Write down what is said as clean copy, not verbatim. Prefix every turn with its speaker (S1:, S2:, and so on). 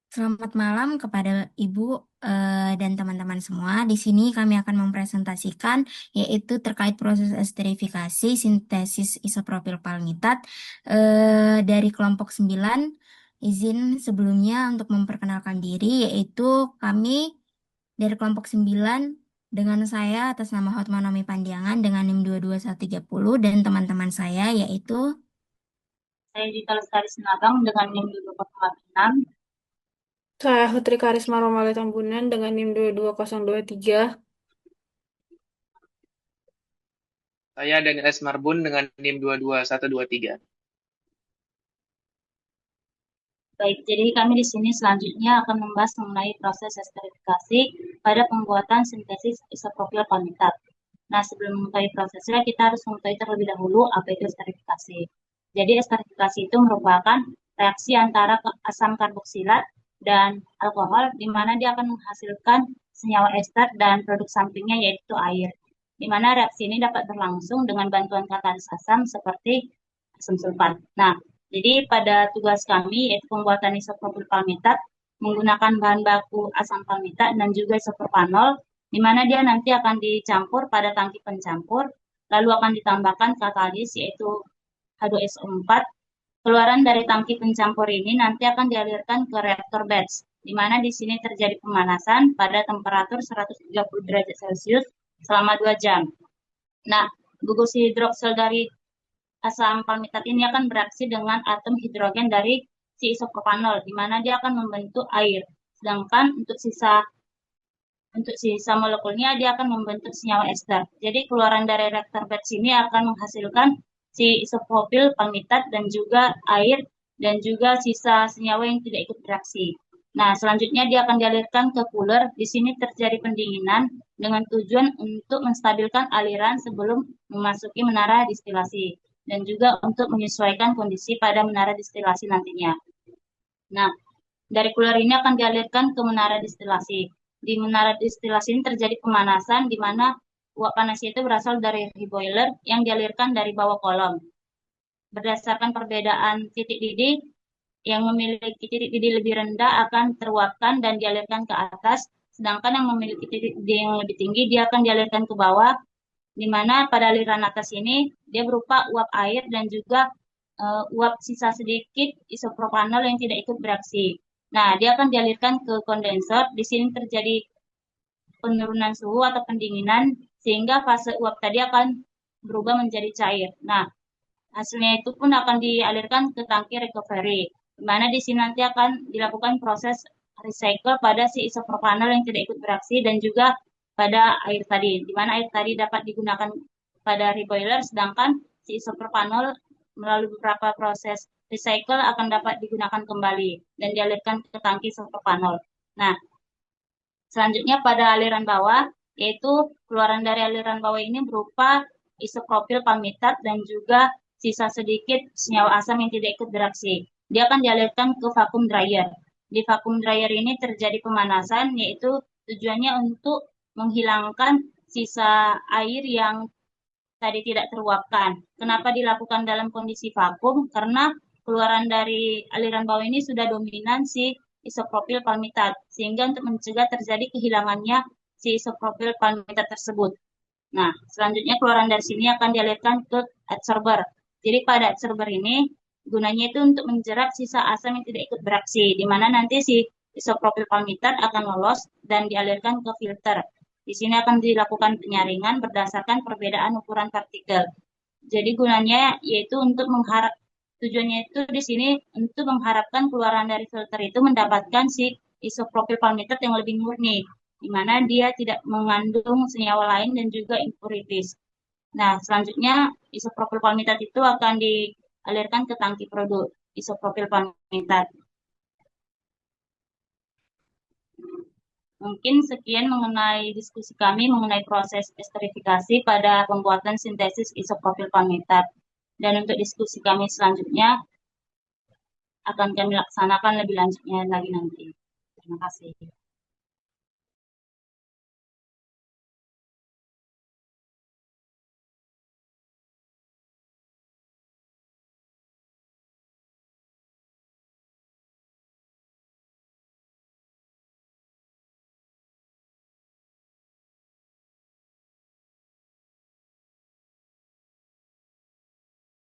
S1: Selamat malam kepada Ibu dan teman-teman semua. Di sini kami akan mempresentasikan yaitu terkait proses esterifikasi sintesis isopropil palmitat dari kelompok 9. Izin sebelumnya untuk memperkenalkan diri yaitu kami dari kelompok 9 dengan saya atas nama Hotmanomi Pandiangan dengan NIM 22130 dan teman-teman saya yaitu
S2: Saya Dita Lestari Sinabang dengan NIM 2246.
S3: Saya Putri Karisma Romali Tambunan dengan NIM 22023.
S4: Saya Daniel S. Marbun dengan NIM 22123.
S2: Baik, jadi kami di sini selanjutnya akan membahas mengenai proses esterifikasi pada pembuatan sintesis isopropil palmitat. Nah, sebelum mengetahui prosesnya, kita harus mengetahui terlebih dahulu apa itu esterifikasi. Jadi, esterifikasi itu merupakan reaksi antara asam karboksilat dan alkohol, di mana dia akan menghasilkan senyawa ester dan produk sampingnya yaitu air. Di mana reaksi ini dapat berlangsung dengan bantuan katalis asam seperti asam sulfat. Nah, jadi pada tugas kami yaitu pembuatan isopropil palmitat menggunakan bahan baku asam palmitat dan juga isopropanol, di mana dia nanti akan dicampur pada tangki pencampur, lalu akan ditambahkan katalis yaitu H2SO4. Keluaran dari tangki pencampur ini nanti akan dialirkan ke reaktor batch, di mana di sini terjadi pemanasan pada temperatur 130 derajat Celcius selama 2 jam. Nah, gugus hidroksil dari asam palmitat ini akan bereaksi dengan atom hidrogen dari si isopropanol, di mana dia akan membentuk air. Sedangkan untuk sisa molekulnya dia akan membentuk senyawa ester. Jadi keluaran dari reaktor batch ini akan menghasilkan si isopropil palmitat dan juga air dan juga sisa senyawa yang tidak ikut bereaksi. Nah, selanjutnya dia akan dialirkan ke cooler. Di sini terjadi pendinginan dengan tujuan untuk menstabilkan aliran sebelum memasuki menara distilasi dan juga untuk menyesuaikan kondisi pada menara distilasi nantinya. Nah, dari cooler ini akan dialirkan ke menara distilasi. Di menara distilasi ini terjadi pemanasan di mana uap panas itu berasal dari reboiler yang dialirkan dari bawah kolom. Berdasarkan perbedaan titik didih, yang memiliki titik didih lebih rendah akan teruapkan dan dialirkan ke atas, sedangkan yang memiliki titik didih yang lebih tinggi dia akan dialirkan ke bawah, di mana pada aliran atas ini dia berupa uap air dan juga uap sisa sedikit isopropanol yang tidak ikut bereaksi. Nah, dia akan dialirkan ke kondensor. Di sini terjadi penurunan suhu atau pendinginan sehingga fase uap tadi akan berubah menjadi cair. Nah, hasilnya itu pun akan dialirkan ke tangki recovery, di mana di sini nanti akan dilakukan proses recycle pada si isopropanol yang tidak ikut bereaksi dan juga pada air tadi, di mana air tadi dapat digunakan pada reboiler, sedangkan si isopropanol melalui beberapa proses recycle akan dapat digunakan kembali dan dialirkan ke tangki isopropanol. Nah, selanjutnya pada aliran bawah, yaitu keluaran dari aliran bawah ini berupa isopropil palmitat dan juga sisa sedikit senyawa asam yang tidak ikut bereaksi. Dia akan dialirkan ke vakum dryer. Di vakum dryer ini terjadi pemanasan, yaitu tujuannya untuk menghilangkan sisa air yang tadi tidak teruapkan. Kenapa dilakukan dalam kondisi vakum? Karena keluaran dari aliran bawah ini sudah dominan si isopropil palmitat, sehingga untuk mencegah terjadi kehilangannya si isopropil palmitat tersebut. Nah, selanjutnya keluaran dari sini akan dialirkan ke adsorber. Jadi pada adsorber ini gunanya itu untuk menjerat sisa asam yang tidak ikut bereaksi, di mana nanti si isopropil palmitat akan lolos dan dialirkan ke filter. Di sini akan dilakukan penyaringan berdasarkan perbedaan ukuran partikel. Jadi gunanya yaitu untuk mengharap tujuannya itu di sini untuk mengharapkan keluaran dari filter itu mendapatkan si isopropil palmitat yang lebih murni, di mana dia tidak mengandung senyawa lain dan juga impurities. Nah, selanjutnya isopropil palmitat itu akan dialirkan ke tangki produk isopropil palmitat. Mungkin sekian mengenai diskusi kami mengenai proses esterifikasi pada pembuatan sintesis isopropil palmitat. Dan untuk diskusi kami selanjutnya akan kami laksanakan lebih lanjutnya lagi nanti. Terima kasih.